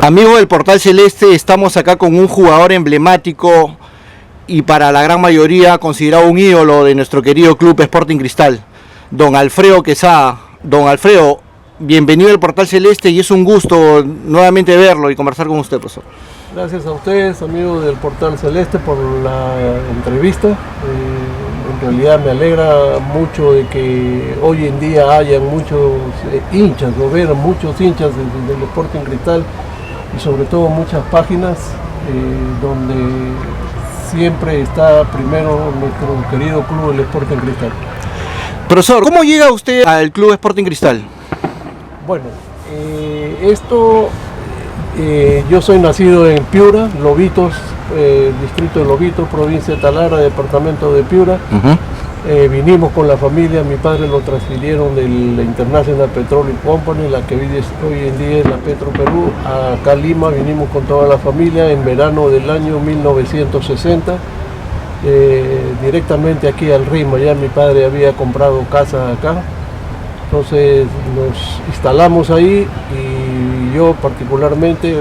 Amigo del Portal Celeste, estamos acá con un jugador emblemático y para la gran mayoría considerado un ídolo de nuestro querido club Sporting Cristal, don Alfredo Quesada. Don Alfredo, bienvenido al Portal Celeste y es un gusto nuevamente verlo y conversar con usted, profesor. Gracias a ustedes, amigos del Portal Celeste, por la entrevista. En realidad me alegra mucho de que hoy en día hayan muchos hinchas, o ver muchos hinchas del Sporting Cristal y sobre todo muchas páginas donde siempre está primero nuestro querido club, el Sporting Cristal. Profesor, ¿cómo llega usted al club Sporting Cristal? Bueno, yo soy nacido en Piura, Lobitos, distrito de Lobitos, provincia de Talara, departamento de Piura. Vinimos con la familia, mi padre lo transfirieron de la International Petroleum Company, la que vive hoy en día es la Petro Perú, acá a Lima. Vinimos con toda la familia en verano del año 1960, directamente aquí al Rima. Ya mi padre había comprado casa acá, entonces nos instalamos ahí y yo particularmente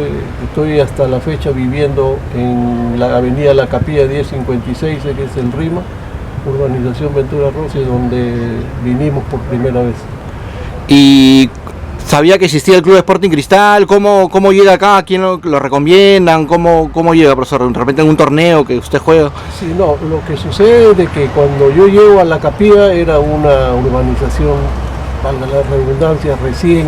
estoy hasta la fecha viviendo en la avenida La Capilla 1056, que es el Rima, urbanización Ventura Rossi, donde vinimos por primera vez. ¿Y sabía que existía el club Sporting Cristal? ¿Cómo llega acá? ¿Quién lo recomiendan? ¿Cómo llega, profesor? ¿De repente en un torneo que usted juega? Sí, no, lo que sucede es de que cuando yo llego a La Capilla era una urbanización, valga la redundancia, recién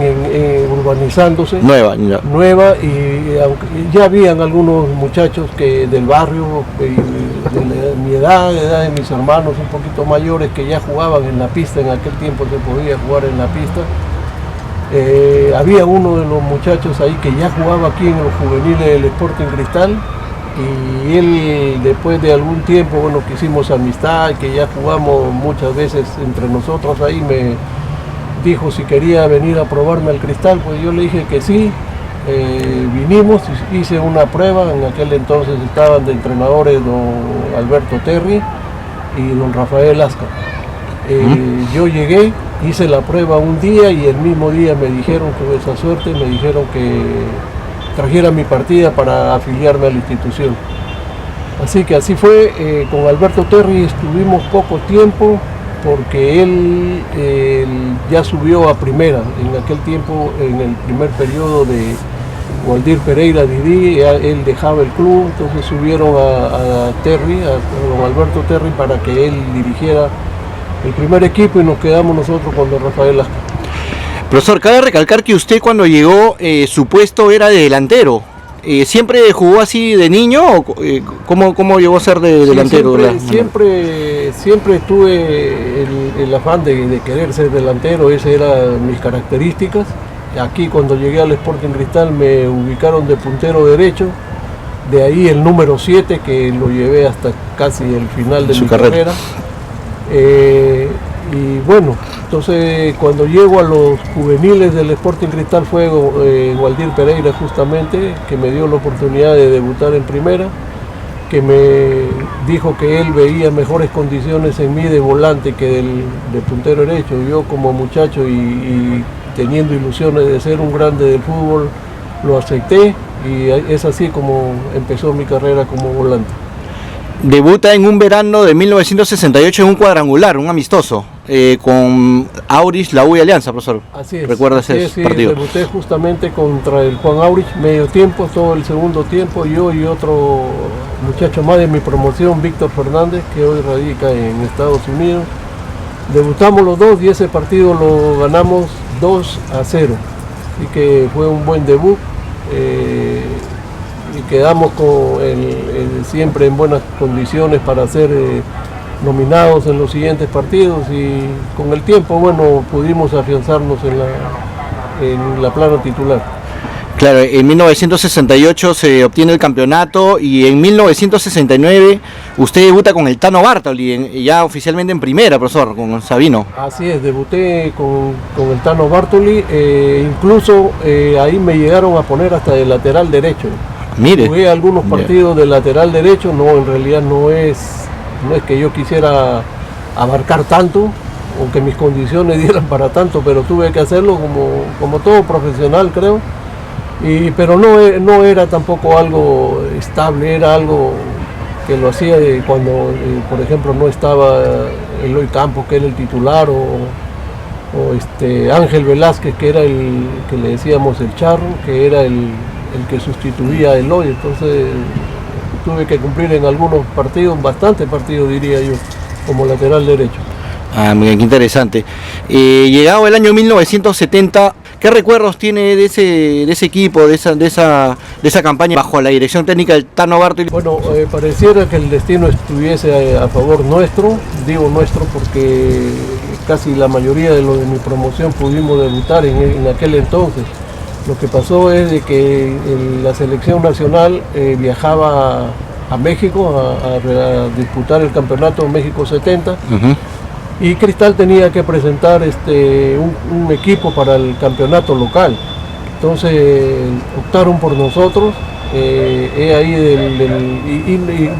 urbanizándose, nueva, y aunque ya habían algunos muchachos que del barrio, de mi edad, de edad de mis hermanos un poquito mayores, que ya jugaban en la pista. En aquel tiempo se podía jugar en la pista. Había uno de los muchachos ahí que ya jugaba aquí en los juveniles del Sporting Cristal, y él, después de algún tiempo, bueno, que hicimos amistad, que ya jugamos muchas veces entre nosotros, ahí me dijo si quería venir a probarme al Cristal. Pues yo le dije que sí. Vinimos, hice una prueba. En aquel entonces estaban de entrenadores don Alberto Terry y don Rafael Asca. Yo llegué, hice la prueba un día y el mismo día me dijeron, tuve esa suerte, me dijeron que trajera mi partida para afiliarme a la institución. Así que así fue. Con Alberto Terry estuvimos poco tiempo, porque él ya subió a primera. En aquel tiempo, en el primer periodo de Waldir Pereira Didi, él dejaba el club, entonces subieron a Terry, a don Alberto Terry, para que él dirigiera el primer equipo y nos quedamos nosotros con don Rafael Asca. Profesor, cabe recalcar que usted cuando llegó, su puesto era de delantero. ¿Siempre jugó así de niño o cómo llegó a ser de delantero? Siempre tuve el afán de querer ser delantero, esas eran mis características. Aquí cuando llegué al Sporting Cristal me ubicaron de puntero derecho, de ahí el número 7, que lo llevé hasta casi el final de mi carrera. Y bueno, entonces cuando llego a los juveniles del Sporting Cristal fue Waldir Pereira justamente, que me dio la oportunidad de debutar en primera, que me dijo que él veía mejores condiciones en mí de volante que de puntero derecho. Yo como muchacho y teniendo ilusiones de ser un grande del fútbol, lo acepté y es así como empezó mi carrera como volante. Debuta en un verano de 1968 en un cuadrangular, un amistoso, con Aurich, la U y Alianza, profesor. Así es. ¿Recuerda ese partido? Debuté justamente contra el Juan Aurich, medio tiempo, todo el segundo tiempo, yo y otro muchacho más de mi promoción, Víctor Fernández, que hoy radica en Estados Unidos. Debutamos los dos y ese partido lo ganamos 2-0, así que fue un buen debut. Y quedamos siempre en buenas condiciones para ser nominados en los siguientes partidos, y con el tiempo, bueno, pudimos afianzarnos en la plana titular. Claro, en 1968 se obtiene el campeonato y en 1969 usted debuta con el Tano Bartoli, ya oficialmente en primera, profesor, con Sabino. Así es, debuté con el Tano Bartoli, incluso ahí me llegaron a poner hasta de lateral derecho. Mire. Jugué algunos partidos de lateral derecho, no, en realidad no es que yo quisiera abarcar tanto, o que mis condiciones dieran para tanto, pero tuve que hacerlo como todo profesional, creo. Pero no era tampoco algo estable, era algo que lo hacía cuando, por ejemplo, no estaba Eloy Campos, que era el titular, o Ángel Velázquez, que era el que le decíamos el charro, que era el que sustituía a Eloy. Entonces tuve que cumplir en algunos partidos, bastantes partidos diría yo, como lateral derecho. Ah, mira, qué interesante. Llegado el año 1970, ¿qué recuerdos tiene de ese equipo, de esa campaña bajo la dirección técnica del Tano Bartoli? Bueno, pareciera que el destino estuviese a favor nuestro, digo nuestro porque casi la mayoría de los de mi promoción pudimos debutar en aquel entonces. Lo que pasó es de que la selección nacional viajaba a México a disputar el campeonato México 70. Y Cristal tenía que presentar un equipo para el campeonato local. Entonces optaron por nosotros, ahí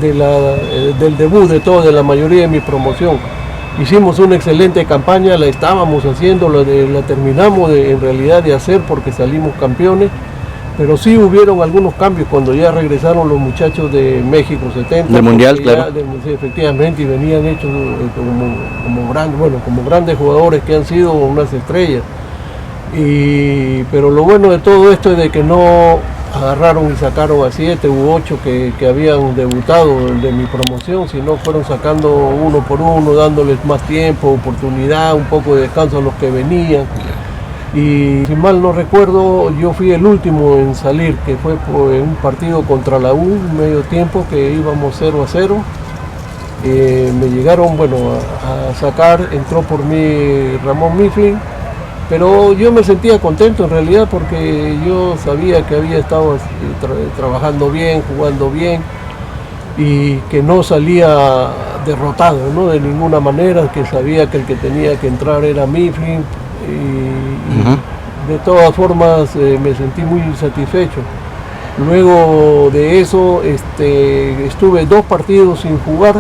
del debut de la mayoría de mi promoción. Hicimos una excelente campaña, la estábamos haciendo, la terminamos en realidad de hacer porque salimos campeones. Pero sí hubieron algunos cambios cuando ya regresaron los muchachos de México 70. Del Mundial, claro. Sí, efectivamente, y venían hechos como grandes jugadores que han sido unas estrellas. Pero lo bueno de todo esto es de que no agarraron y sacaron a 7 u 8 que habían debutado de mi promoción, sino fueron sacando uno por uno, dándoles más tiempo, oportunidad, un poco de descanso a los que venían. Y si mal no recuerdo, yo fui el último en salir, que fue en un partido contra la U, medio tiempo, que íbamos 0-0. Me llegaron a sacar, entró por mí Ramón Mifflin, pero yo me sentía contento en realidad porque yo sabía que había estado trabajando bien, jugando bien y que no salía derrotado, ¿no? De ninguna manera, que sabía que el que tenía que entrar era Mifflin. De todas formas me sentí muy satisfecho. Luego de eso estuve 2 partidos sin jugar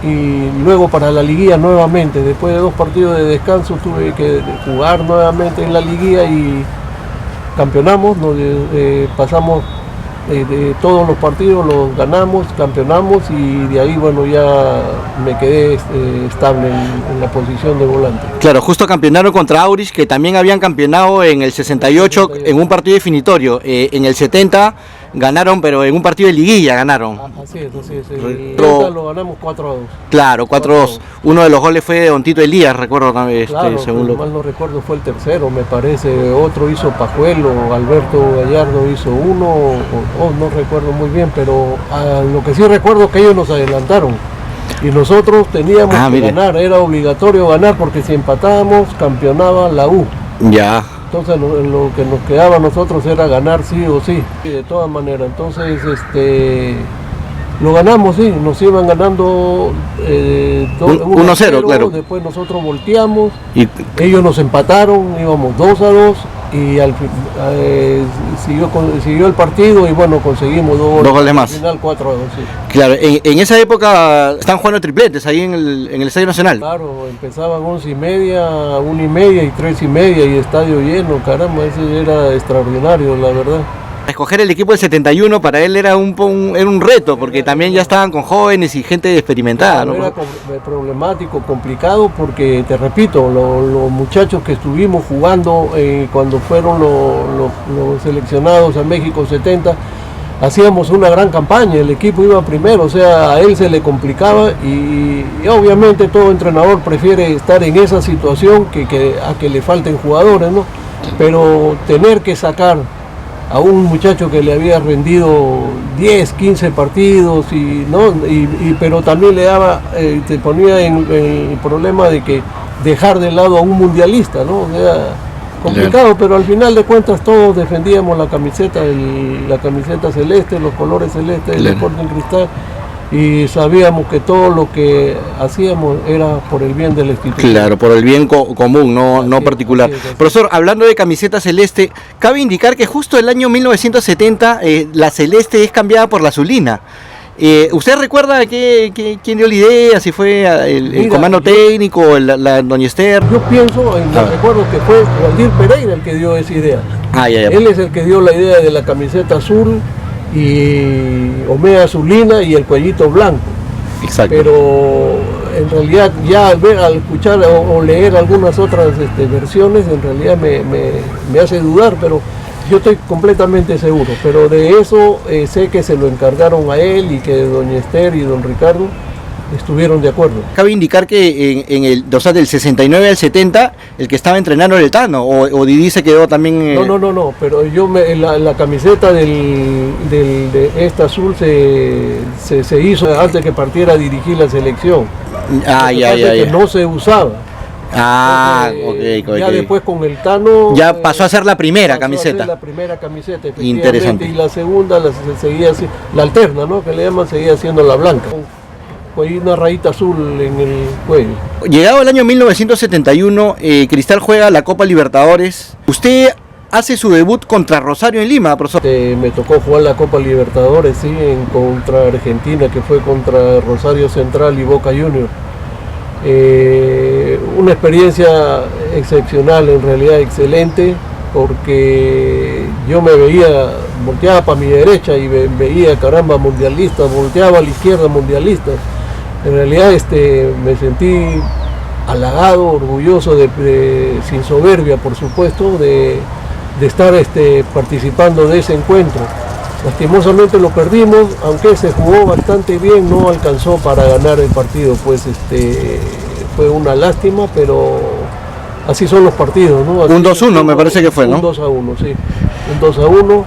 y luego para la liguilla nuevamente, después de 2 partidos de descanso tuve que jugar nuevamente en la liguilla y campeonamos, pasamos de todos los partidos, los ganamos, campeonamos y de ahí ya me quedé estable en la posición de volante. Claro, justo campeonaron contra Aurich, que también habían campeonado en el 68 en un partido definitorio. En el 70 ganaron, pero en un partido de liguilla ganaron. Así es. El 70 lo ganamos 4-2. Claro, 4-2. Uno de los goles fue de Don Tito Elías, recuerdo también. Claro, según mal no recuerdo, fue el tercero, me parece. Otro hizo Pajuelo, Alberto Gallardo hizo uno, no recuerdo muy bien, pero lo que sí recuerdo es que ellos nos adelantaron. Y nosotros teníamos que ganar, era obligatorio ganar porque si empatábamos, campeonaba la U. Ya. Entonces lo que nos quedaba a nosotros era ganar sí o sí, de todas maneras. Entonces lo ganamos, sí, nos iban ganando 1-0, claro. Después nosotros volteamos, ellos nos empataron, íbamos 2-2 y al siguió el partido y conseguimos 2 goles más. Al final 4-2, sí. Claro, en esa época están jugando tripletes ahí en el Estadio Nacional. Claro, empezaban 11:30, 1:30 y 3:30 y estadio lleno, caramba, ese era extraordinario, la verdad. Escoger el equipo del 71 para él era un reto, porque también ya estaban con jóvenes y gente experimentada. Claro, ¿no? Era problemático, complicado, porque te repito, los muchachos que estuvimos jugando cuando fueron los seleccionados a México 70, hacíamos una gran campaña, el equipo iba primero, o sea, a él se le complicaba y obviamente todo entrenador prefiere estar en esa situación a que le falten jugadores, ¿no? Pero tener que sacar a un muchacho que le había rendido 10, 15 partidos pero también le daba, te ponía en el problema de que dejar de lado a un mundialista, ¿no? O sea, complicado, pero al final de cuentas todos defendíamos la camiseta celeste, los colores celestes del Sporting Cristal, y sabíamos que todo lo que hacíamos era por el bien del instituto. Claro, por el bien común, no particular. Así es. Profesor, hablando de camiseta celeste, cabe indicar que justo el año 1970 la celeste es cambiada por la azulina. ¿Usted recuerda quién dio la idea? Si fue el comando técnico, la doña Esther. Yo pienso, recuerdo que fue Waldir Pereira el que dio esa idea. Ah, ya. Él es el que dio la idea de la camiseta azul y omea azulina y el cuellito blanco. Exacto. Pero en realidad ya al escuchar o leer algunas otras versiones, en realidad me hace dudar, pero yo estoy completamente seguro. Pero de eso sé que se lo encargaron a él y que doña Esther y don Ricardo estuvieron de acuerdo. Cabe indicar que o sea, del 69 al 70, el que estaba entrenando era el Tano, o Didi se quedó también... No, pero yo la camiseta de esta azul se hizo antes que partiera a dirigir la selección. Ya. Que no se usaba. Entonces, ok. Ya después con el Tano... Ya pasó a ser la primera camiseta. La primera camiseta, Interesante. Y la segunda seguía la alterna, ¿no? Que le llaman, seguía siendo la blanca. Hay una rayita azul en el cuello. Llegado el año 1971, Cristal juega la Copa Libertadores. Usted hace su debut contra Rosario en Lima, profesor. Me tocó jugar la Copa Libertadores, sí, contra Argentina, que fue contra Rosario Central y Boca Juniors. Una experiencia excepcional, en realidad excelente, porque yo me veía, volteaba para mi derecha y veía, caramba, mundialistas, volteaba a la izquierda, mundialistas. En realidad me sentí halagado, orgulloso, sin soberbia, por supuesto, de estar participando de ese encuentro. Lastimosamente lo perdimos, aunque se jugó bastante bien, no alcanzó para ganar el partido, pues fue una lástima, pero así son los partidos, ¿no? Así un 2-1 me parece que fue, ¿no? Un 2-1, sí, un 2-1,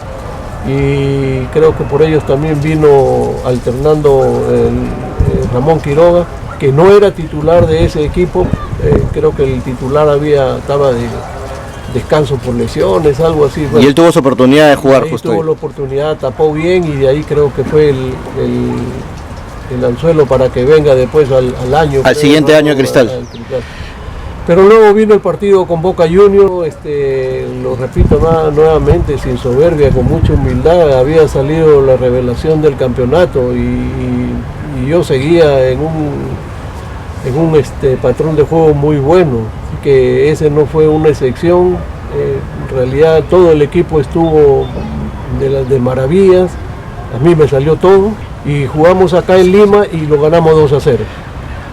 y creo que por ellos también vino alternando Ramón Quiroga, que no era titular de ese equipo, creo que el titular estaba de descanso por lesiones, algo así. Bueno, y él tuvo su oportunidad de jugar justo. Tuvo la oportunidad, tapó bien y de ahí creo que fue el anzuelo para que venga después al año. Al siguiente año Cristal. Pero luego vino el partido con Boca Juniors, lo repito nuevamente, sin soberbia, con mucha humildad. Había salido la revelación del campeonato y yo seguía en un patrón de juego muy bueno, que ese no fue una excepción. En realidad todo el equipo estuvo de maravillas, a mí me salió todo y jugamos acá en Lima y lo ganamos 2-0.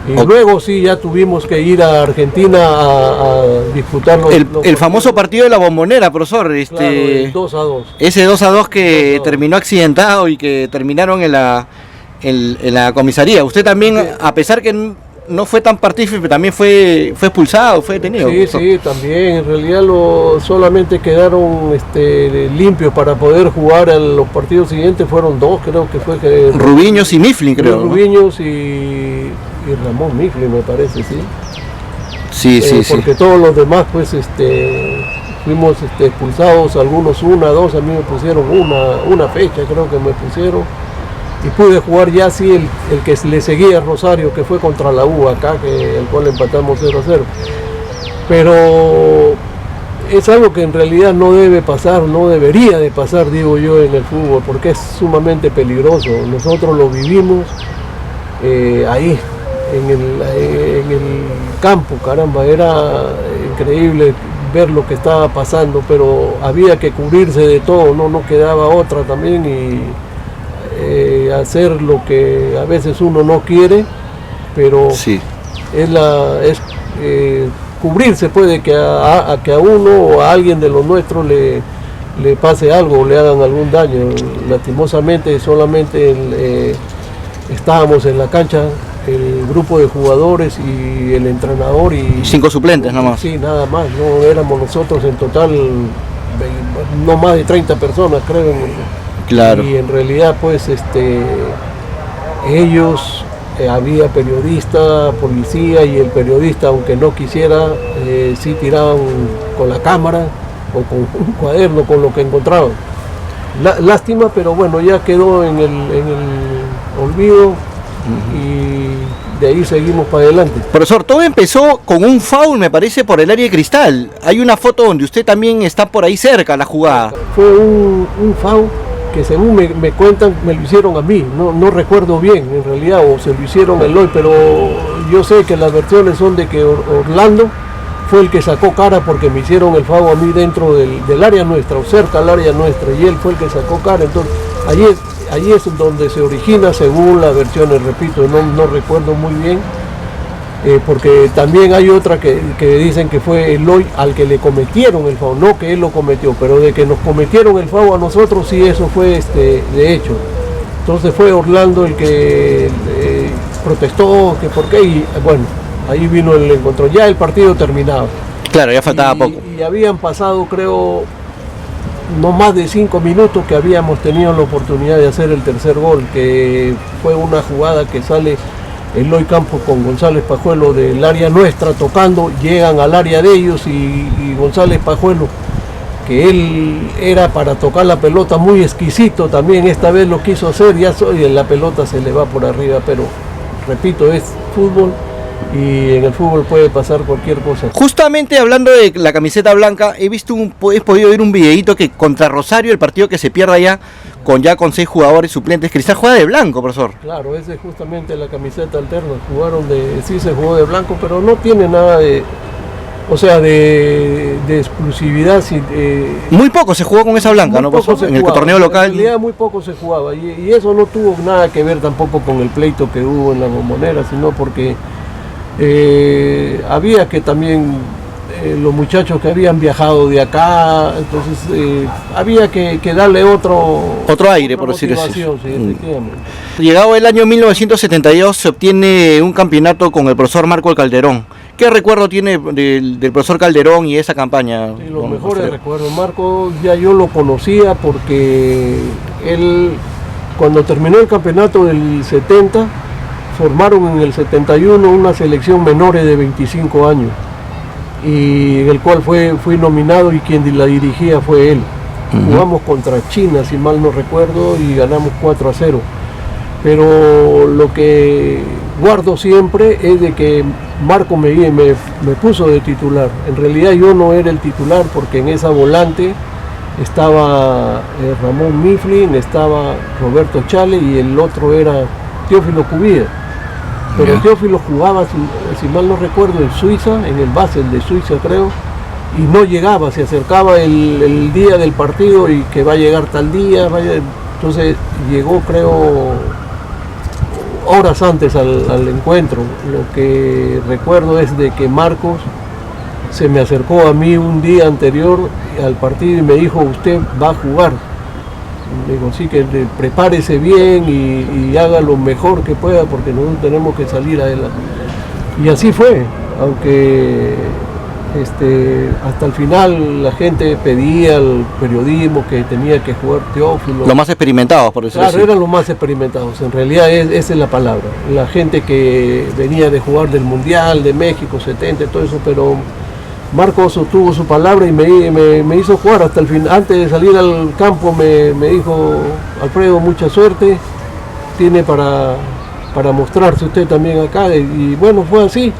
Y luego sí ya tuvimos que ir a Argentina a disputar el famoso partido de la Bombonera, profesor. Claro, el 2-2. Ese 2-2 que terminó accidentado y que terminaron en la comisaría. Usted también, a pesar que no fue tan partícipe, también fue expulsado, fue detenido. Sí, también. En realidad solamente quedaron limpios para poder jugar a los partidos siguientes. Fueron dos, creo que fue. Rubiños y Mifflin, creo. Rubiños y Ramón Mifflin, me parece, sí. Sí. Porque todos los demás, pues, fuimos expulsados, algunos 1, 2, a mí me pusieron una fecha, creo que me pusieron. Y pude jugar ya sí el que le seguía a Rosario, que fue contra la U acá, el cual empatamos 0-0. Pero es algo que en realidad no debe pasar, no debería de pasar, digo yo, en el fútbol, porque es sumamente peligroso. Nosotros lo vivimos ahí, en el campo, caramba, era increíble ver lo que estaba pasando, pero había que cubrirse de todo, no quedaba otra también y hacer lo que a veces uno no quiere, pero sí. es cubrirse puede que a uno o a alguien de los nuestros le pase algo o le hagan algún daño. Lastimosamente solamente estábamos en la cancha el grupo de jugadores y el entrenador y 5 suplentes nada más. Sí, nada más, no éramos nosotros en total no más de 30 personas, creo. Claro. Y en realidad pues ellos, había periodista, policía, y el periodista, aunque no quisiera, sí tiraban con la cámara o con un cuaderno con lo que encontraban. Lástima, pero bueno, ya quedó en el olvido y de ahí seguimos para adelante. Profesor, todo empezó con un foul, me parece, por el área de Cristal. Hay una foto donde usted también está por ahí cerca a la jugada. Fue un foul que según me cuentan me lo hicieron a mí, no recuerdo bien en realidad, o se lo hicieron a Eloy, pero yo sé que las versiones son de que Orlando fue el que sacó cara porque me hicieron el foul a mí dentro del área nuestra, o cerca al área nuestra, y él fue el que sacó cara. Entonces allí es donde se origina, según las versiones, repito, no recuerdo muy bien, porque también hay otra que dicen que fue Eloy al que le cometieron el foul, no que él lo cometió, pero de que nos cometieron el foul a nosotros, sí, eso fue de hecho. Entonces fue Orlando el que protestó, que por qué, y bueno, ahí vino el encuentro, ya el partido terminaba. Claro, ya faltaba poco. Y habían pasado, creo, no más de 5 minutos que habíamos tenido la oportunidad de hacer el tercer gol, que fue una jugada que sale Eloy Campos con González Pajuelo del área nuestra tocando, llegan al área de ellos y González Pajuelo, que él era para tocar la pelota muy exquisito también, esta vez lo quiso hacer, la pelota se le va por arriba, pero repito, es fútbol y en el fútbol puede pasar cualquier cosa. Justamente hablando de la camiseta blanca, he podido ver un videito que contra Rosario, el partido que se pierde allá con 6 jugadores suplentes, Cristal juega de blanco, profesor. Claro, esa es justamente la camiseta alterna, sí se jugó de blanco, pero no tiene nada de exclusividad. Muy poco se jugó con esa blanca, ¿no? En el torneo local. En realidad muy poco se jugaba y eso no tuvo nada que ver tampoco con el pleito que hubo en la Bombonera, sino porque había que también los muchachos que habían viajado de acá, entonces había que darle otro aire, por decirlo así. Sí, llegado el año 1972 se obtiene un campeonato con el profesor Marco Calderón. ¿Qué recuerdo tiene del profesor Calderón y esa campaña? Sí, los mejores recuerdos. Marco ya yo lo conocía porque él, cuando terminó el campeonato del 70, formaron en el 71 una selección menores de 25 años, y en el cual fui nominado y quien la dirigía fue él. Jugamos contra China, si mal no recuerdo, y ganamos 4-0. Pero lo que guardo siempre es de que Marco me puso de titular. En realidad yo no era el titular porque en esa volante estaba Ramón Mifflin, estaba Roberto Chale y el otro era Teófilo Cubilla. Pero Teófilo jugaba, si mal no recuerdo, en Suiza, en el Basel de Suiza creo, y no llegaba, se acercaba el día del partido y que va a llegar tal día, entonces llegó creo horas antes al encuentro. Lo que recuerdo es de que Marcos se me acercó a mí un día anterior al partido y me dijo, usted va a jugar. Me dijo, sí, que prepárese bien y haga lo mejor que pueda porque nosotros tenemos que salir adelante. Y así fue, aunque hasta el final la gente pedía al periodismo que tenía que jugar Teófilo. Los más experimentados, por decirlo así. Claro, eran los más experimentados, en realidad esa es la palabra. La gente que venía de jugar del Mundial, de México, 70 y todo eso, pero Marcos sostuvo su palabra y me hizo jugar hasta el final. Antes de salir al campo me dijo, Alfredo, mucha suerte, tiene para mostrarse usted también acá, y bueno, fue así.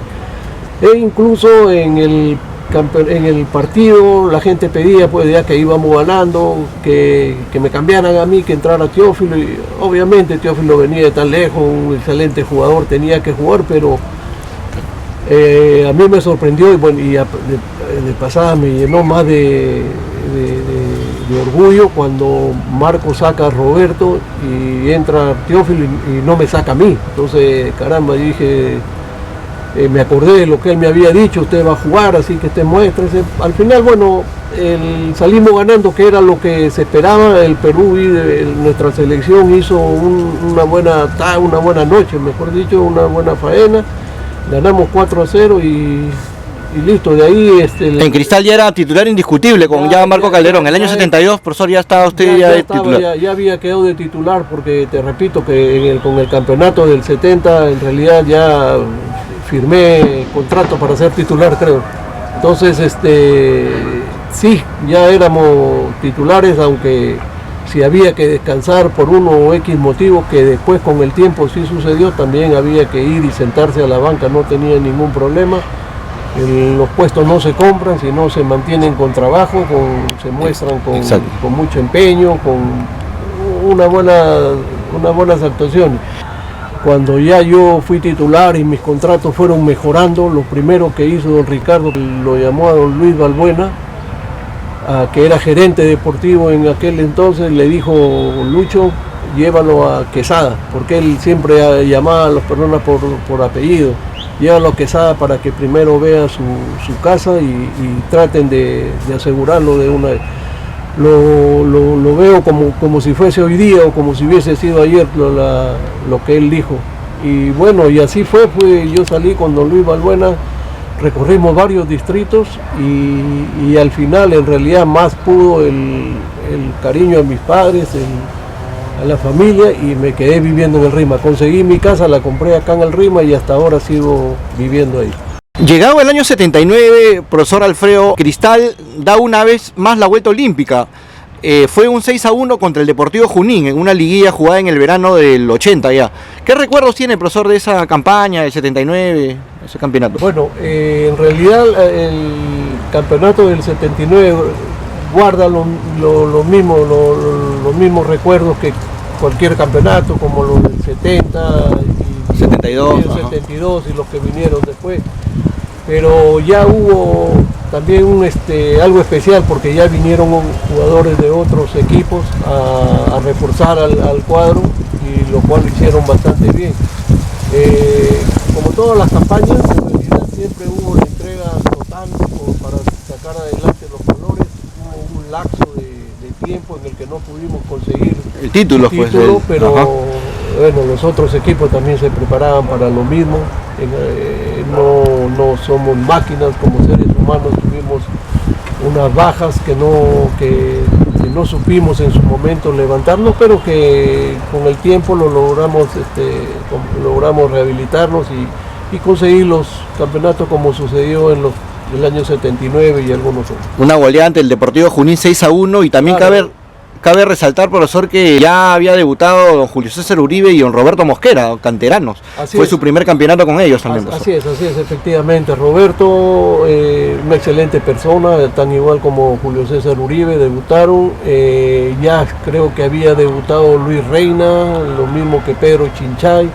E incluso en el partido la gente pedía, pues ya que íbamos ganando, que me cambiaran a mí, que entrara Teófilo, y obviamente Teófilo venía de tan lejos, un excelente jugador, tenía que jugar, pero a mí me sorprendió y bueno, de pasada me llenó más de orgullo cuando Marco saca a Roberto y entra Teófilo y no me saca a mí. Entonces, caramba, dije, me acordé de lo que él me había dicho, usted va a jugar, así que muéstrese. Al final, bueno, salimos ganando, que era lo que se esperaba. El Perú y nuestra selección hizo una buena noche, mejor dicho, una buena faena. Ganamos 4-0 y listo, de ahí... En Cristal ya era titular indiscutible con Marco Calderón. El año 72, profesor, ya estaba usted de titular. Ya había quedado de titular porque te repito que con el campeonato del 70 en realidad ya firmé contrato para ser titular, creo. Entonces, sí, ya éramos titulares, aunque si había que descansar por uno o X motivo, que después con el tiempo sí sucedió, también había que ir y sentarse a la banca, no tenía ningún problema. Los puestos no se compran, sino se mantienen con trabajo, se muestran con mucho empeño, con unas buenas actuaciones. Cuando ya yo fui titular y mis contratos fueron mejorando, lo primero que hizo don Ricardo, lo llamó a don Luis Balbuena, que era gerente deportivo en aquel entonces, le dijo: Lucho, llévalo a Quesada, porque él siempre llamaba a las personas por apellido. Llévalo a Quesada para que primero vea su casa y traten de asegurarlo de una vez. Lo veo como si fuese hoy día o como si hubiese sido ayer lo que él dijo. Y bueno, y así fue, yo salí con don Luis Balbuena, recorrimos varios distritos y al final en realidad más pudo el cariño a mis padres, a la familia, y me quedé viviendo en el Rima. Conseguí mi casa, la compré acá en el Rima y hasta ahora sigo viviendo ahí. Llegado el año 79, profesor Alfredo, Cristal da una vez más la vuelta olímpica. Fue un 6-1 contra el Deportivo Junín en una liguilla jugada en el verano del 80 ya. ¿Qué recuerdos tiene, profesor, de esa campaña del 79, ese campeonato? Bueno, en realidad el campeonato del 79 guarda los mismos recuerdos que cualquier campeonato, como los del 70 y 72, el 72 y los que vinieron después. Pero ya hubo también algo especial, porque ya vinieron jugadores de otros equipos a reforzar al cuadro, y lo cual hicieron bastante bien. Como todas las campañas, en realidad siempre hubo la entrega total para sacar adelante los colores. Hubo un lapso de tiempo en el que no pudimos conseguir el título, pero bueno, los otros equipos también se preparaban para lo mismo. No somos máquinas, como seres humanos tuvimos unas bajas que no supimos en su momento levantarnos, pero que con el tiempo logramos rehabilitarnos y conseguir los campeonatos, como sucedió en el año 79 y algunos otros. Una goleada ante el Deportivo Junín 6-1, y también cabe resaltar, profesor, que ya había debutado don Julio César Uribe y don Roberto Mosquera, canteranos. Fue su primer campeonato con ellos también. Así es, efectivamente. Roberto, una excelente persona, tan igual como Julio César Uribe, debutaron. Ya creo que había debutado Luis Reina, lo mismo que Pedro Chinchay.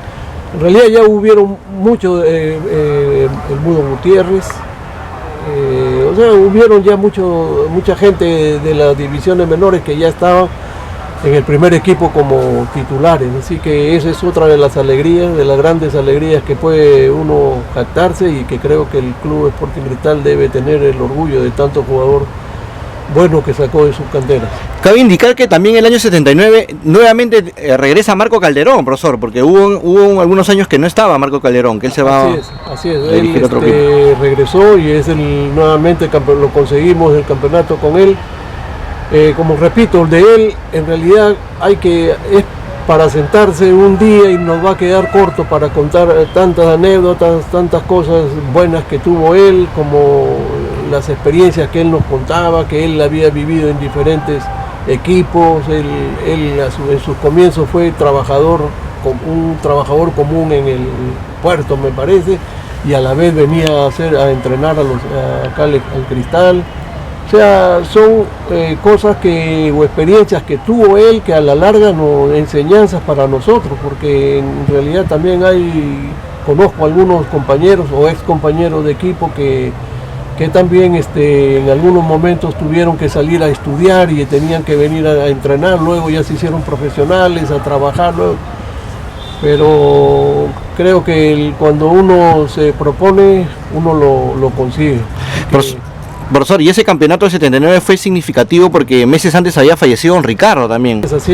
En realidad ya hubieron muchos, el Mudo Gutiérrez. O sea, hubieron ya mucha gente de las divisiones menores que ya estaban en el primer equipo como titulares, así que esa es otra de las alegrías, de las grandes alegrías que puede uno jactarse, y que creo que el Club Sporting Cristal debe tener el orgullo de tanto jugador bueno que sacó de sus canteras. Cabe indicar que también el año 79 nuevamente regresa Marco Calderón, profesor, porque hubo algunos años que no estaba Marco Calderón, que él se va. Así es, él regresó y nuevamente lo conseguimos el campeonato con él. Como repito, el de él en realidad es para sentarse un día y nos va a quedar corto para contar tantas anécdotas, tantas cosas buenas que tuvo él, como las experiencias que él nos contaba, que él había vivido en diferentes equipos. Él en sus comienzos fue un trabajador común en el puerto, me parece, y a la vez venía a entrenar acá al Cristal. O sea, son cosas o experiencias que tuvo él, que a la larga nos enseñanzas para nosotros, porque en realidad también conozco algunos compañeros o ex compañeros de equipo que también en algunos momentos tuvieron que salir a estudiar y tenían que venir a entrenar, luego ya se hicieron profesionales, a trabajar luego. Pero creo que cuando uno se propone, uno lo consigue. Profesor, y ese campeonato del 79 fue significativo porque meses antes había fallecido don Ricardo también. Es así,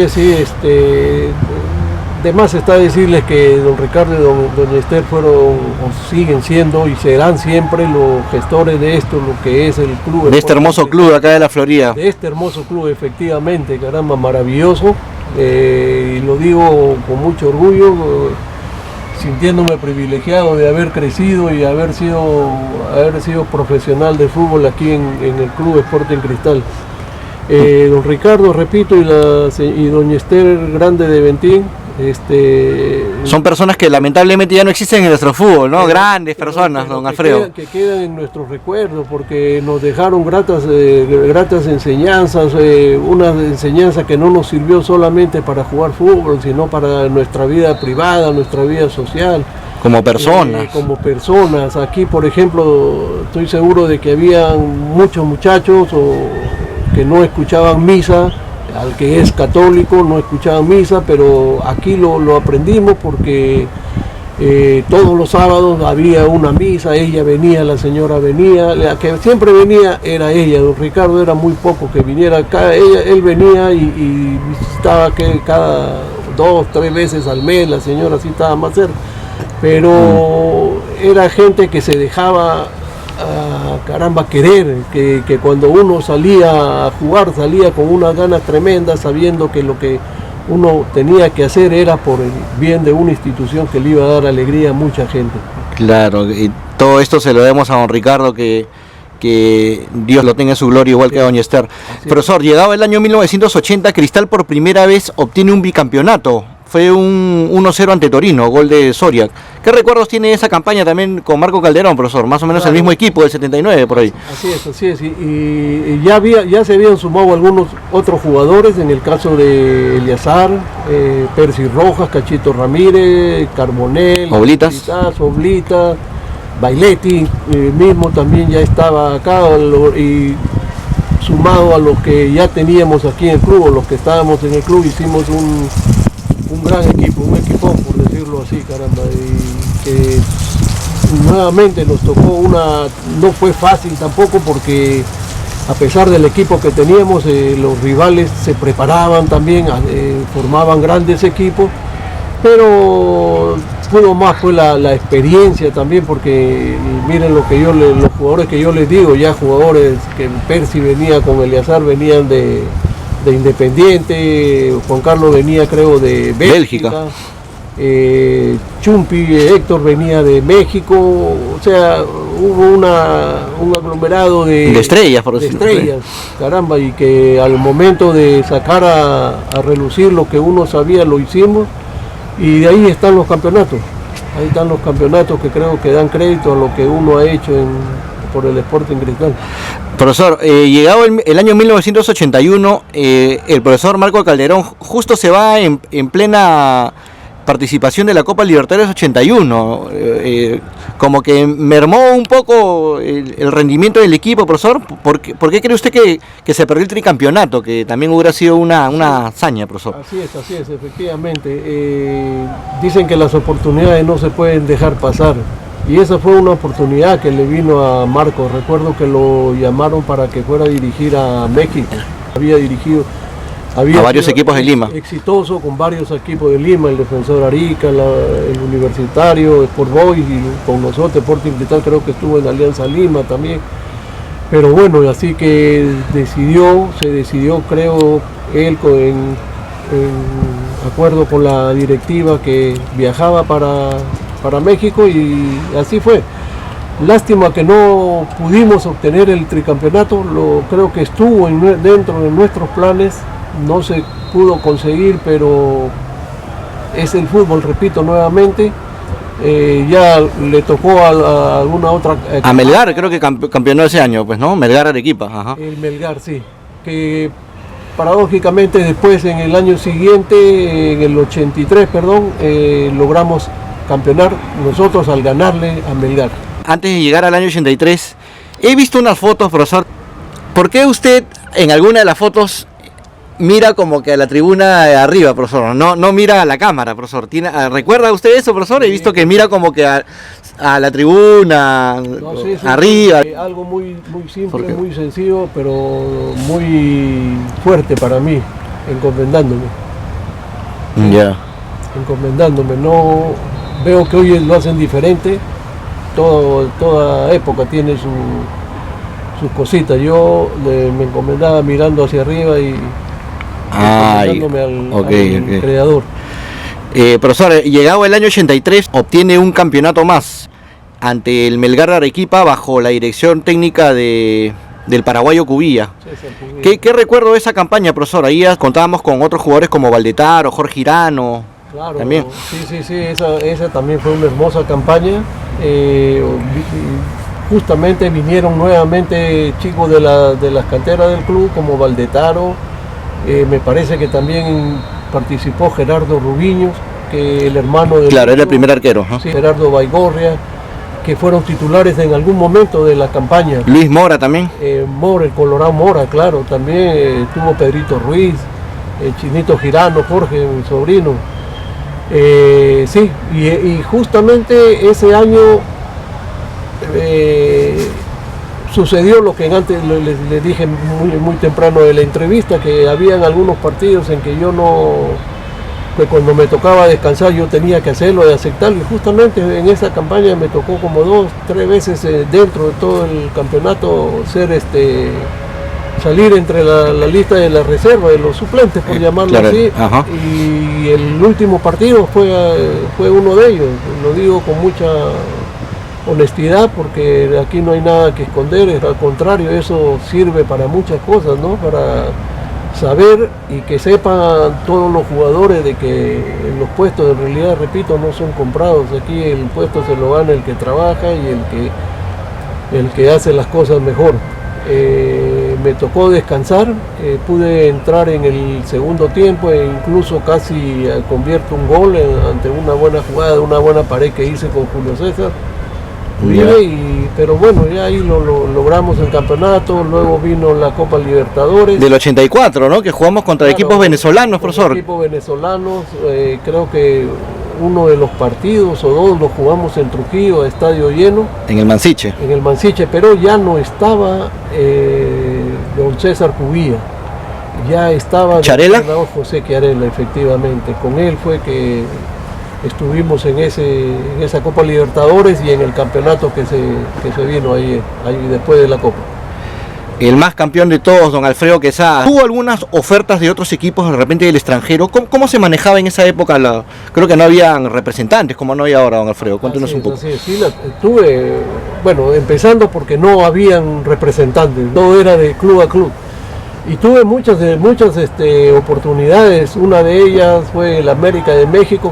de más está decirles que don Ricardo y doña Esther fueron o siguen siendo y serán siempre los gestores de esto, lo que es el club. De este hermoso club acá de la Florida. De este hermoso club, efectivamente, caramba, maravilloso. Y lo digo con mucho orgullo, sintiéndome privilegiado de haber crecido y haber sido profesional de fútbol aquí en el Club Sporting Cristal. Don Ricardo, repito, y doña Esther Grande de Ventín, Son personas que lamentablemente ya no existen en nuestro fútbol, ¿no? Grandes personas, pero don Alfredo. Que quedan en nuestros recuerdos porque nos dejaron gratas enseñanzas, una enseñanza que no nos sirvió solamente para jugar fútbol, sino para nuestra vida privada, nuestra vida social. Como personas. Como personas. Aquí, por ejemplo, estoy seguro de que había muchos muchachos que no escuchaban misa. Al que es católico no escuchaban misa, pero aquí lo aprendimos porque todos los sábados había una misa, ella venía, la señora venía, la que siempre venía era ella, don Ricardo era muy poco que viniera acá, él venía y visitaba cada 2, 3 veces al mes, la señora sí estaba más cerca, pero era gente que se dejaba caramba querer, que cuando uno salía a jugar salía con unas ganas tremendas sabiendo que lo que uno tenía que hacer era por el bien de una institución que le iba a dar alegría a mucha gente. Claro, y todo esto se lo debemos a don Ricardo, que Dios lo tenga en su gloria, igual que a doña Esther. Profesor, llegado el año 1980, Cristal por primera vez obtiene un bicampeonato. Fue un 1-0 ante Torino, gol de Soria. ¿Qué recuerdos tiene esa campaña también con Marco Calderón, profesor? Más o menos claro, el mismo equipo del 79 por ahí. Así es. Y ya se habían sumado algunos otros jugadores, en el caso de Eliazar, Percy Rojas, Cachito Ramírez, Carbonell, Oblitas, Bailetti, mismo también ya estaba acá, y sumado a los que ya teníamos aquí en el club, los que estábamos en el club, hicimos un gran equipo, un equipón por decirlo así, caramba, y que nuevamente nos tocó no fue fácil tampoco porque a pesar del equipo que teníamos, los rivales se preparaban también, formaban grandes equipos, pero pudo más fue la experiencia también porque miren los jugadores que yo les digo, ya jugadores que Percy venía con Eliazar, venían de Independiente, Juan Carlos venía creo de Bélgica. Chumpi, Héctor venía de México, o sea, hubo un aglomerado de estrellas, por decirlo. De estrellas, caramba, y que al momento de sacar a relucir lo que uno sabía lo hicimos, y de ahí están los campeonatos. Ahí están los campeonatos que creo que dan crédito a lo que uno ha hecho por el Sporting Cristal. Profesor, llegado el año 1981, el profesor Marco Calderón justo se va en plena participación de la Copa Libertadores 81, como que mermó un poco el rendimiento del equipo, profesor. ¿Por qué cree usted que se perdió el tricampeonato, que también hubiera sido una hazaña, profesor? Así es, efectivamente. Dicen que las oportunidades no se pueden dejar pasar. Y esa fue una oportunidad que le vino a Marco. Recuerdo que lo llamaron para que fuera a dirigir a México. Había dirigido a varios equipos de Lima. Exitoso con varios equipos de Lima, el Defensor Arica, el Universitario, Sport Boys, y con nosotros, Sporting Cristal, creo que estuvo en Alianza Lima también. Pero bueno, así que se decidió, creo, él en acuerdo con la directiva que viajaba para México, y así fue. Lástima que no pudimos obtener el tricampeonato, creo que estuvo dentro de nuestros planes, no se pudo conseguir, pero es el fútbol, repito nuevamente. Ya le tocó a alguna otra... a Melgar, creo que campeonó ese año, pues, ¿no? Melgar Arequipa. Ajá. El Melgar, sí. Que paradójicamente después, en el año siguiente, en el 83, logramos campeonar nosotros al ganarle a Melgar. Antes de llegar al año 83, he visto unas fotos, profesor. ¿Por qué usted en alguna de las fotos mira como que a la tribuna de arriba, profesor? No mira a la cámara, profesor. ¿Recuerda usted eso, profesor? He visto que mira como que a la tribuna, arriba. Algo muy simple, muy sencillo, pero muy fuerte para mí, encomendándome. Ya. Encomendándome. No veo que hoy lo hacen diferente. Toda época tiene sus cositas. Yo me encomendaba mirando hacia arriba y encomendándome al creador. Profesor, llegado el año 83, obtiene un campeonato más ante el Melgar Arequipa bajo la dirección técnica del paraguayo Cubilla. ¿Qué recuerdo de esa campaña, profesor? Ahí contábamos con otros jugadores como Valdetaro, Jorge Girano. Claro, también. sí, esa también fue una hermosa campaña. Justamente vinieron nuevamente chicos de las canteras del club como Valdetaro, me parece que también participó Gerardo Rubiños, que el hermano de... Claro, era el primer arquero. Sí, Gerardo Baigorria, que fueron titulares en algún momento de la campaña. Luis Mora también. Mora, el Colorado Mora, claro, también tuvo Pedrito Ruiz, Chinito Girano, Jorge, mi sobrino. Sí, y justamente ese año sucedió lo que antes les dije muy temprano de la entrevista, que habían algunos partidos en que yo no... Pues cuando me tocaba descansar yo tenía que hacerlo, de aceptarlo, y justamente en esa campaña me tocó como 2-3 veces dentro de todo el campeonato salir entre la lista de la reserva, de los suplentes, por llamarlo claro, así. ajá. Y el último partido fue uno de ellos, lo digo con mucha honestidad, porque aquí no hay nada que esconder, al contrario, eso sirve para muchas cosas, ¿no? Para saber y que sepan todos los jugadores de que los puestos, en realidad, repito, no son comprados. Aquí el puesto se lo gana el que trabaja y el que hace las cosas mejor. Me tocó descansar, pude entrar en el segundo tiempo e incluso casi convierto un gol ante una buena jugada, una buena pared que hice con Julio César Uribe, pero bueno, ya ahí lo logramos el campeonato. Luego vino la Copa Libertadores del 84, ¿no? Que jugamos contra equipos venezolanos, profesor. Equipos venezolanos, creo que uno de los partidos o dos los jugamos en Trujillo, a estadio lleno. En el Mansiche. En el Mansiche, pero ya no estaba don César Cubilla, ya estaba ¿Charela? José Chiarella, efectivamente. Con él fue que estuvimos en esa Copa Libertadores y en el campeonato que se vino ahí después de la Copa. El más campeón de todos, don Alfredo Quesada. ¿Tuvo algunas ofertas de otros equipos de repente del extranjero? ¿Cómo se manejaba en esa época? Creo que no habían representantes, como no hay ahora, don Alfredo. Cuéntenos un poco. Sí, tuve, bueno, empezando porque no habían representantes, todo era de club a club. Y tuve muchas oportunidades. Una de ellas fue el América de México,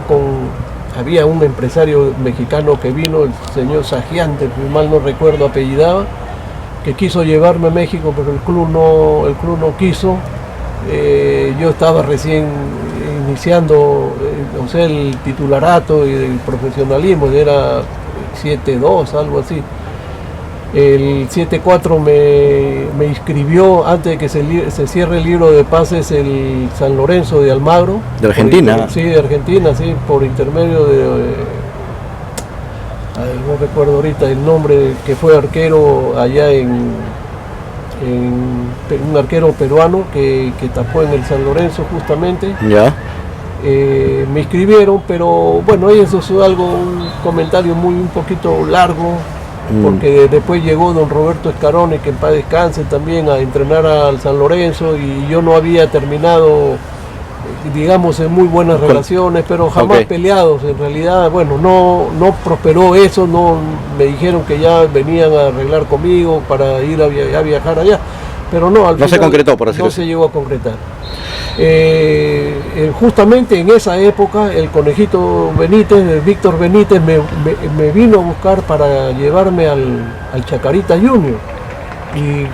había un empresario mexicano que vino, el señor Sagiante, que mal no recuerdo apellidaba, que quiso llevarme a México, pero el club no quiso. Yo estaba recién iniciando el titularato y el profesionalismo, era 7-2, algo así. El 7-4 me inscribió, antes de que se cierre el libro de pases, el San Lorenzo de Almagro. ¿De Argentina? Sí, de Argentina, sí, por intermedio no recuerdo ahorita el nombre, que fue arquero allá un arquero peruano que tapó en el San Lorenzo justamente. Ya. Me inscribieron, pero bueno, eso es un comentario un poquito largo, porque después llegó don Roberto Escarone, que en paz descanse, también a entrenar al San Lorenzo, y yo no había terminado, digamos, en muy buenas relaciones, pero jamás peleados. En realidad, bueno, no prosperó eso, me dijeron que ya venían a arreglar conmigo para ir a viajar allá, pero no, al final se concretó, por así decirlo. No se llegó a concretar. Justamente en esa época el conejito Benítez, Víctor Benítez, me vino a buscar para llevarme al Chacarita Junior, y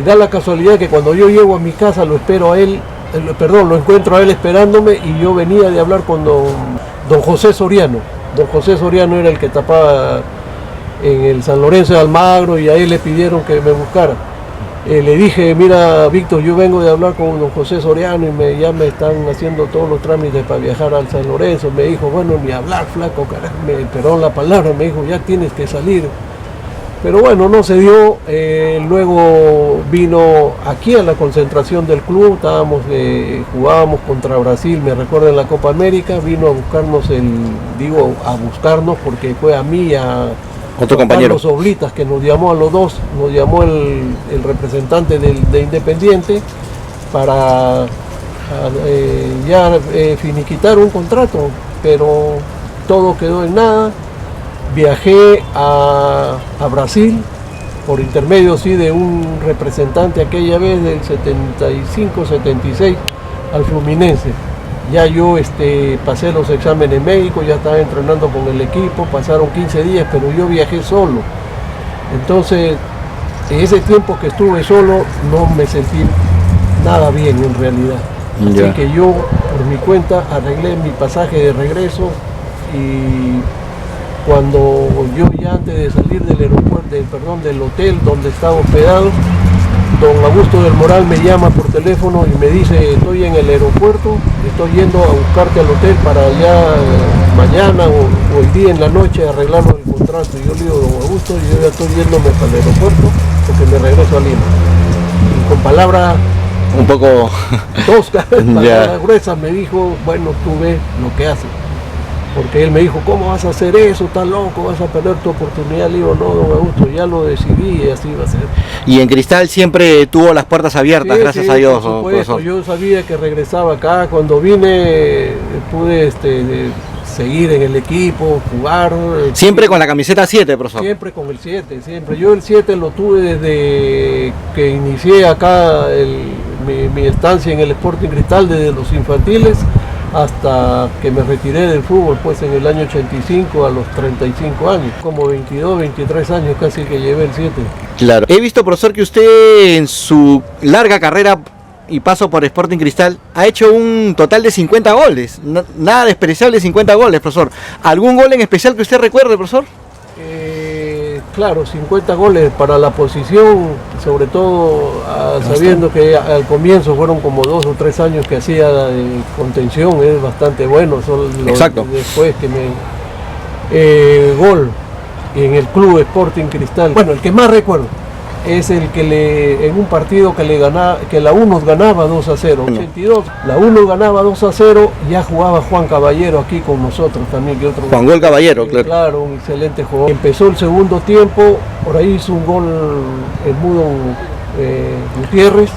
da la casualidad que cuando yo llego a mi casa lo encuentro a él esperándome, y yo venía de hablar con don José Soriano. Don José Soriano era el que tapaba en el San Lorenzo de Almagro, y a él le pidieron que me buscara. Le dije, mira, Víctor, yo vengo de hablar con don José Soriano y ya me están haciendo todos los trámites para viajar al San Lorenzo. Me dijo, bueno, ni hablar, flaco, carajo, perdón la palabra, me dijo, ya tienes que salir. Pero bueno, no se dio. Luego vino aquí a la concentración del club, jugábamos contra Brasil, me recuerdo, en la Copa América. Vino a buscarnos a buscarnos porque fue a mí, a otro compañero, Carlos Oblitas, que nos llamó a los dos, nos llamó el representante de Independiente para finiquitar un contrato, pero todo quedó en nada. Viajé a Brasil por intermedio, sí, de un representante aquella vez del 75-76 al Fluminense. Ya yo pasé los exámenes médicos, ya estaba entrenando con el equipo, pasaron 15 días, pero yo viajé solo. Entonces, en ese tiempo que estuve solo, no me sentí nada bien en realidad. Así que yo, por mi cuenta, arreglé mi pasaje de regreso y cuando yo ya antes de salir del aeropuerto, del hotel donde estaba hospedado, don Augusto del Moral me llama por teléfono y me dice: estoy en el aeropuerto, estoy yendo a buscarte al hotel para ya mañana o el día en la noche arreglar el contrato. Y yo le digo: don Augusto, yo ya estoy yéndome para el aeropuerto porque me regreso a Lima. Y con palabras un poco toscas, palabras gruesas, me dijo: bueno, tú ves lo que haces. Porque él me dijo: ¿cómo vas a hacer eso? ¿Estás loco? ¿Vas a perder tu oportunidad? Le digo: no, don Augusto, ya lo decidí y así va a ser. Y en Cristal siempre tuvo las puertas abiertas, sí, gracias a Dios. Por supuesto, yo sabía que regresaba acá. Cuando vine pude seguir en el equipo, jugar. Siempre con la camiseta 7, profesor. Siempre con el 7, siempre. Yo el 7 lo tuve desde que inicié acá mi estancia en el Sporting Cristal, desde los infantiles hasta que me retiré del fútbol, pues en el año 85 a los 35 años, como 22, 23 años casi que llevé el 7. Claro. He visto, profesor, que usted en su larga carrera y paso por Sporting Cristal ha hecho un total de 50 goles, nada despreciable, 50 goles, profesor. ¿Algún gol en especial que usted recuerde, profesor? Claro, 50 goles para la posición, sobre todo sabiendo que al comienzo fueron como 2 o 3 años que hacía de contención, es bastante bueno. Exacto. Después que gol en el club Sporting Cristal. Bueno, el que más recuerdo es el que en un partido que la UNOS ganaba 2-0, 82, la UNOS ganaba 2-0, ya jugaba Juan Caballero aquí con nosotros también, que otro Juan Gol Caballero, claro. Claro, un excelente jugador. Empezó el segundo tiempo, por ahí hizo un gol el Mudo Gutiérrez,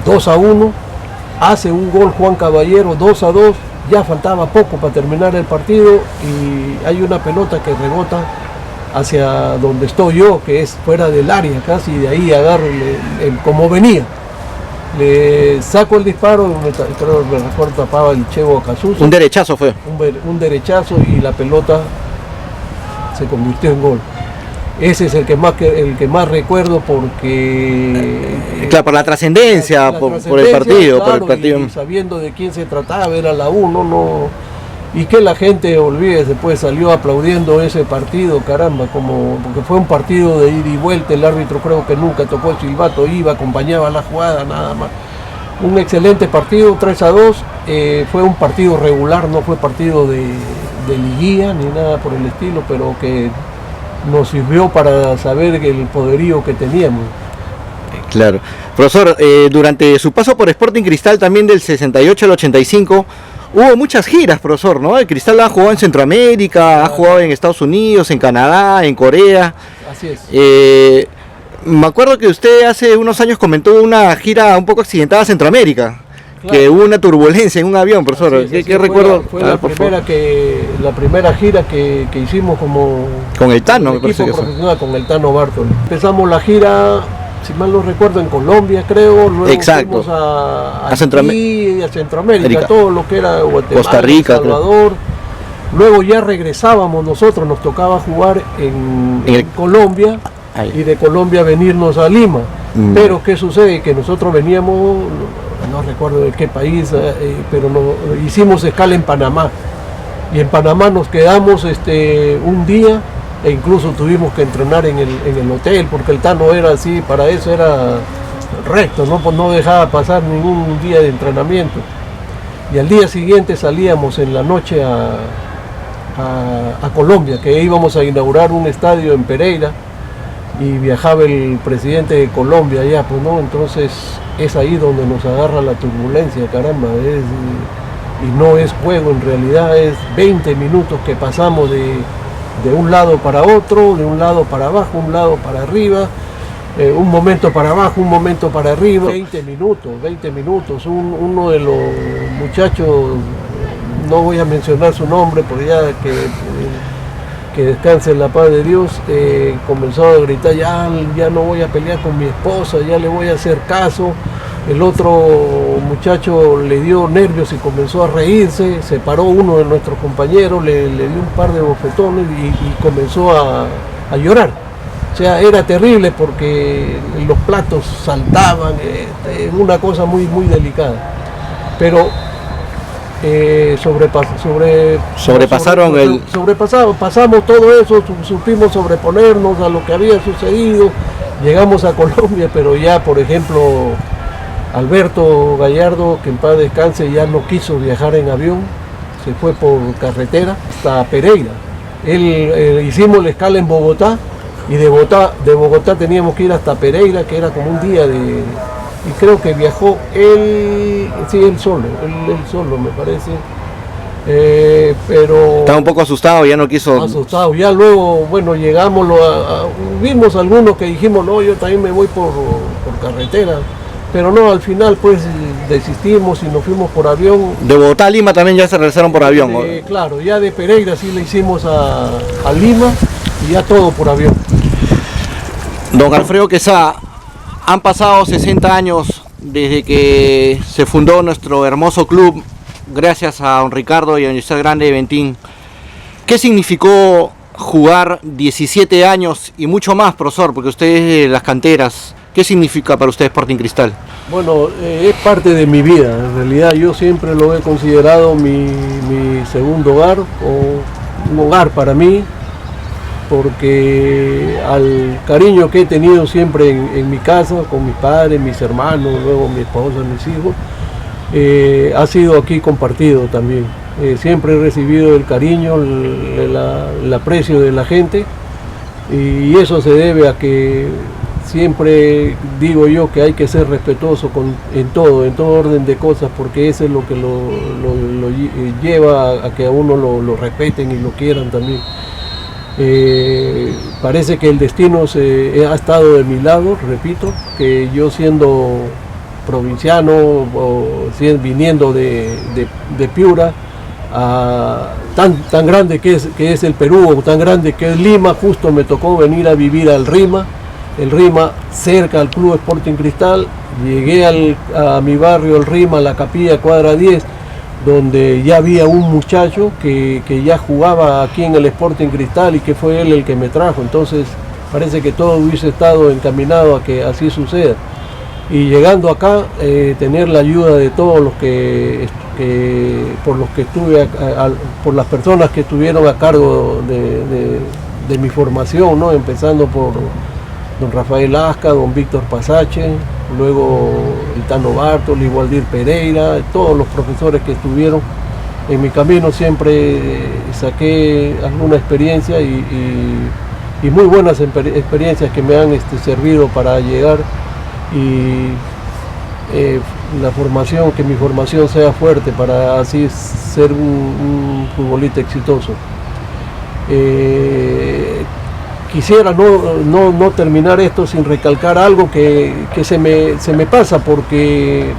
2-1, hace un gol Juan Caballero, 2-2, ya faltaba poco para terminar el partido y hay una pelota que rebota hacia donde estoy yo, que es fuera del área casi, y de ahí agarro como venía, le saco el disparo, creo que me recuerdo tapaba el Chevo Casuso. Un derechazo fue. Un derechazo y la pelota se convirtió en gol. Ese es el que más recuerdo porque... Claro, por la trascendencia, por el partido. Claro, por el partido. Y sabiendo de quién se trataba, era la UNO, no... Y que la gente, olvídese, pues salió aplaudiendo ese partido, caramba, porque fue un partido de ida y vuelta, el árbitro creo que nunca tocó el silbato, acompañaba la jugada, nada más. Un excelente partido, 3-2, fue un partido regular, no fue partido de liguilla ni nada por el estilo, pero que nos sirvió para saber el poderío que teníamos. Claro. Profesor, durante su paso por Sporting Cristal también del 68 al 85, hubo muchas giras, profesor, ¿no? El Cristal ha jugado en Centroamérica, ha jugado en Estados Unidos, en Canadá, en Corea. Así es. Me acuerdo que usted hace unos años comentó una gira un poco accidentada a Centroamérica, claro, que hubo una turbulencia en un avión, profesor. ¿Qué recuerdo? Fue la primera gira que hicimos con el Tano, me parece que profesional, con el Tano Bartoli. Empezamos la gira, si mal no recuerdo, en Colombia, creo. Luego exacto. Fuimos a Centroamérica, todo lo que era Guatemala, Costa Rica, El Salvador. Luego ya regresábamos nosotros, nos tocaba jugar en Colombia. Ahí. Y de Colombia venirnos a Lima. Pero ¿qué sucede? Que nosotros veníamos, no recuerdo de qué país, pero hicimos escala en Panamá. Y en Panamá nos quedamos un día e incluso tuvimos que entrenar en el hotel, porque el Tano era así, para eso era recto, no dejaba pasar ningún día de entrenamiento. Y al día siguiente salíamos en la noche a Colombia, que íbamos a inaugurar un estadio en Pereira, y viajaba el presidente de Colombia allá, pues no, entonces es ahí donde nos agarra la turbulencia, caramba, y no es juego, en realidad es 20 minutos que pasamos de un lado para otro, de un lado para abajo, un lado para arriba, un momento para abajo, un momento para arriba, 20 minutos, uno de los muchachos, no voy a mencionar su nombre, porque ya que descanse en la paz de Dios, comenzó a gritar: ya no voy a pelear con mi esposa, ya le voy a hacer caso. El otro muchacho le dio nervios y comenzó a reírse, se paró uno de nuestros compañeros, le dio un par de bofetones y comenzó a llorar. O sea, era terrible porque los platos saltaban, una cosa muy, muy delicada. Pero pasamos todo eso, supimos sobreponernos a lo que había sucedido, llegamos a Colombia, pero ya, por ejemplo, Alberto Gallardo, que en paz descanse, ya no quiso viajar en avión, se fue por carretera hasta Pereira. Hicimos la escala en Bogotá, y de Bogotá teníamos que ir hasta Pereira, que era como un día y creo que viajó él solo me parece, pero... Estaba un poco asustado, ya no quiso... Asustado, ya luego, bueno, llegamos, vimos algunos que dijimos, no, yo también me voy por carretera, pero no, al final pues desistimos y nos fuimos por avión. De Bogotá a Lima también ya se regresaron por avión. Claro, ya de Pereira sí le hicimos a Lima y ya todo por avión. Don Alfredo Quesada, han pasado 60 años desde que se fundó nuestro hermoso club, gracias a don Ricardo y a Universidad Grande de Ventín. ¿Qué significó jugar 17 años y mucho más, profesor? Porque ustedes las canteras, ¿qué significa para usted Sporting Cristal? Bueno, es parte de mi vida. En realidad yo siempre lo he considerado mi segundo hogar, o un hogar para mí, porque al cariño que he tenido siempre en mi casa, con mis padres, mis hermanos, luego mi esposa, mis hijos, ha sido aquí compartido también. Siempre he recibido el cariño, el aprecio de la gente, y eso se debe a que siempre digo yo que hay que ser respetuoso en todo orden de cosas, porque eso es lo que lo lleva a que a uno lo respeten y lo quieran también. Parece que el destino ha estado de mi lado, repito, que yo siendo provinciano o viniendo de Piura, tan grande que es el Perú, o tan grande que es Lima, justo me tocó venir a vivir al Rima, el Rima cerca al Club Sporting Cristal. Llegué a mi barrio, el Rima, la Capilla, cuadra 10, donde ya había un muchacho que ya jugaba aquí en el Sporting Cristal y que fue él el que me trajo. Entonces parece que todo hubiese estado encaminado a que así suceda. Y llegando acá, tener la ayuda de todos los por las personas que estuvieron a cargo de mi formación, ¿no? Empezando por don Rafael Asca, don Víctor Pasache, luego el Tano Bartoli, Waldir Pereira, todos los profesores que estuvieron en mi camino. Siempre saqué alguna experiencia y muy buenas experiencias que me han servido para llegar y que mi formación sea fuerte para así ser un futbolista exitoso. Quisiera no terminar esto sin recalcar algo que se me pasa, porque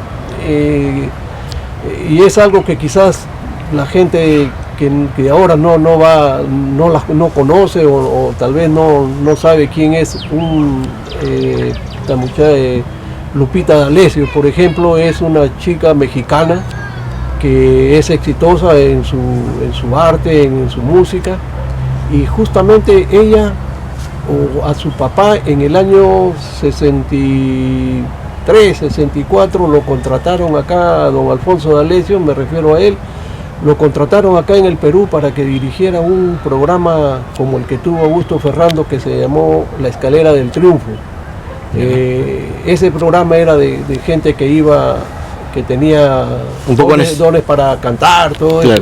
y es algo que quizás la gente que ahora no conoce o tal vez no sabe quién es esta muchacha. Lupita D'Alessio, por ejemplo, es una chica mexicana que es exitosa en su arte, en su música, y justamente ella a su papá en el año 63, 64 lo contrataron acá, a don Alfonso D'Alessio, me refiero a él, lo contrataron acá en el Perú para que dirigiera un programa como el que tuvo Augusto Ferrando, que se llamó La Escalera del Triunfo. Ese programa era de gente que tenía dones para cantar, todo eso.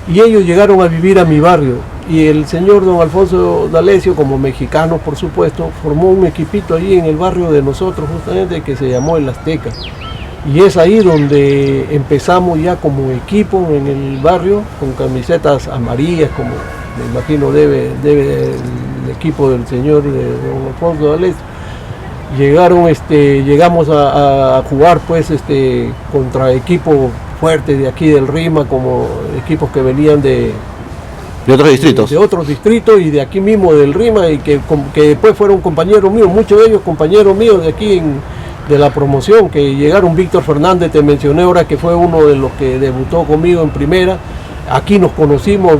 Y ellos llegaron a vivir a mi barrio, y el señor don Alfonso D'Alessio, como mexicano por supuesto, formó un equipito ahí en el barrio de nosotros justamente, que se llamó El Azteca, y es ahí donde empezamos ya como equipo en el barrio, con camisetas amarillas, como me imagino debe el equipo del señor don Alfonso D'Alessio. Llegamos a jugar pues contra equipos fuertes de aquí del Rima, como equipos que venían de otros distritos. De otros distritos y de aquí mismo del Rima, y que después fueron compañeros míos, muchos de ellos compañeros míos de aquí de la promoción, que llegaron Víctor Fernández, te mencioné ahora que fue uno de los que debutó conmigo en primera. Aquí nos conocimos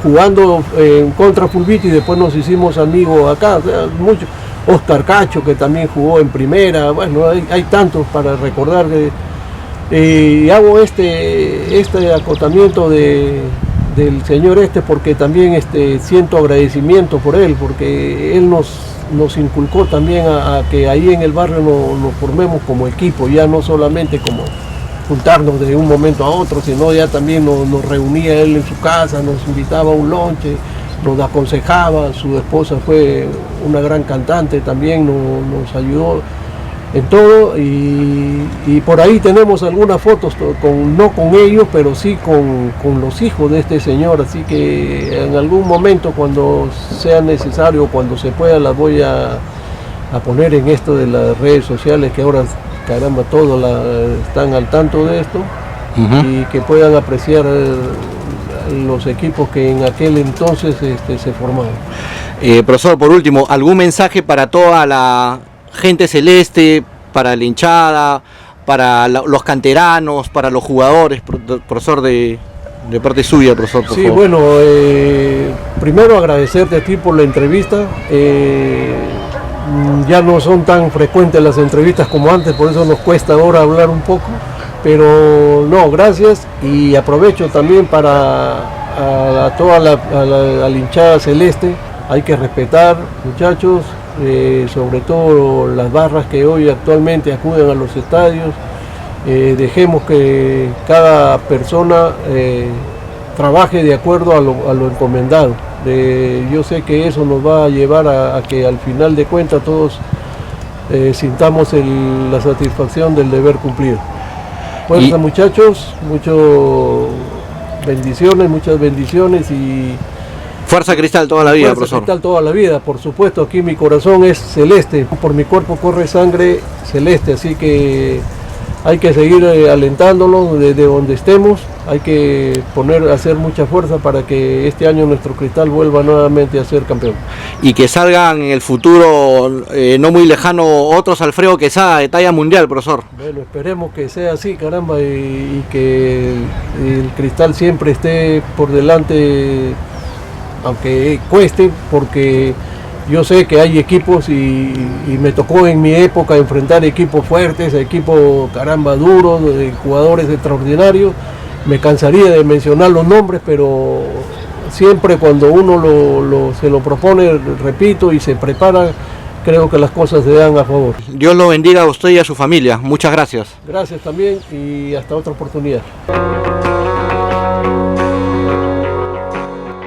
jugando en contra Fulvito y después nos hicimos amigos acá, o sea, mucho. Oscar Cacho, que también jugó en primera, bueno, hay tantos para recordar. Y hago este acotamiento del señor porque también siento agradecimiento por él, porque él nos inculcó también a que ahí en el barrio nos formemos como equipo, ya no solamente como juntarnos de un momento a otro, sino ya también nos reunía él en su casa, nos invitaba a un lonche, nos aconsejaba. Su esposa fue una gran cantante, también nos ayudó en todo, y por ahí tenemos algunas fotos, no con ellos, pero sí con los hijos de este señor, así que en algún momento, cuando sea necesario, cuando se pueda, las voy a poner en esto de las redes sociales, que ahora, caramba, todos están al tanto de esto, y que puedan apreciar los equipos que en aquel entonces se formaban. Profesor, por último, ¿algún mensaje para toda la gente celeste, para la hinchada, para los canteranos, para los jugadores, profesor, de parte suya, profesor? Por sí, favor. Bueno, primero agradecerte a ti por la entrevista. Ya no son tan frecuentes las entrevistas como antes, por eso nos cuesta ahora hablar un poco, pero no, gracias, y aprovecho también para toda la hinchada celeste. Hay que respetar, muchachos, sobre todo las barras que hoy actualmente acuden a los estadios. Dejemos que cada persona trabaje de acuerdo a lo encomendado. Yo sé que eso nos va a llevar a que al final de cuentas todos sintamos la satisfacción del deber cumplido. Fuerza, muchachos, muchas bendiciones y Fuerza Cristal toda la vida, Fuerza profesor. Cristal toda la vida, por supuesto. Aquí mi corazón es celeste, por mi cuerpo corre sangre celeste, así que hay que seguir alentándolo desde donde estemos. Hay que hacer mucha fuerza para que este año nuestro Cristal vuelva nuevamente a ser campeón. Y que salgan en el futuro, no muy lejano, otros Alfredo Quesada de talla mundial, profesor. Bueno, esperemos que sea así, caramba, y que el Cristal siempre esté por delante, aunque cueste, porque yo sé que hay equipos y me tocó en mi época enfrentar equipos fuertes, equipos, caramba, duros, jugadores extraordinarios. Me cansaría de mencionar los nombres, pero siempre cuando uno se lo propone, repito, y se prepara, creo que las cosas se dan a favor. Dios lo bendiga a usted y a su familia. Muchas gracias. Gracias también y hasta otra oportunidad.